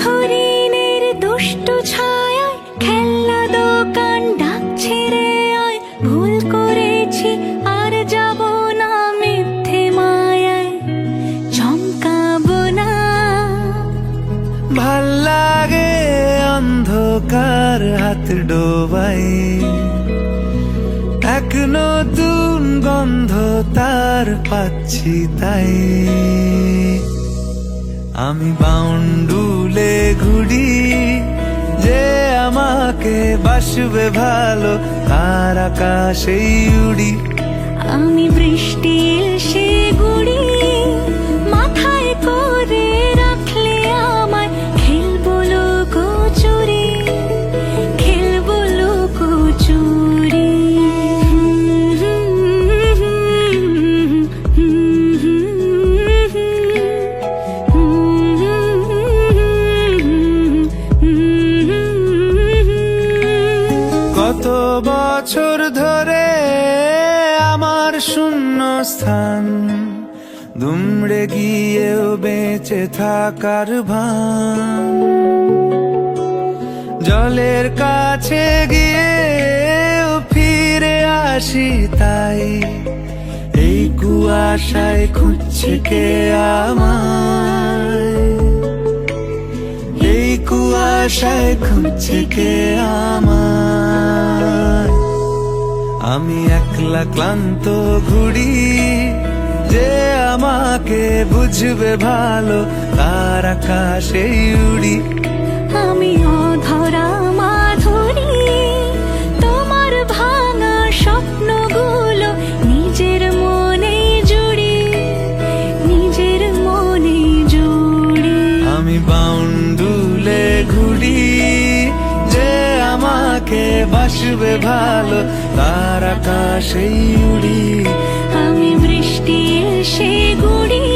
হরিণের দুষ্ট ছায়ায় খেলনা দোকান ডাকছে রে আয়, ভুল করেছি আর যাব না মিথ্যে মায়ায়, চমকাবো না। ভাল লাগে অন্ধকার হাত ডোবাই, এক নতুন গন্ধ তার পাচ্ছি তাই। আমি বাউন্ডুলে ঘুরি, যে আমাকে বাসবে ভালো তার আকাশেই উড়ি। আমি বৃষ্টি এসে গুড়ি মাথায় করে রাখলে আমায়, খেলবো লুকোচুরি, খেলবো লুকোচুরি। কত বছর ধরে আমার শূন্য স্থান, দুমড়ে গিয়েও বেঁচে থাকার ভান। জলের কাছে গিয়েও ফিরে আসি তাই, এই কুয়াশায় খুঁজছে কে আমায়, এই কুয়াশায় খুঁজছে কে আমায়। আমি একলা ক্লান্ত ঘুরি, যে আমাকে বুঝবে ভালো তার আকাশেই উড়ি। আমি অধরা মাধুরী, তোমার ভাঙা স্বপ্নগুলো নিজের মনে জুড়ি, নিজের মনে জুড়ি। আমি বাউন্ডুলে ঘুরি, যে আমাকে বাসবে ভালো তার আকাশেই উড়ি। আমি বৃষ্টি এসে গুড়ি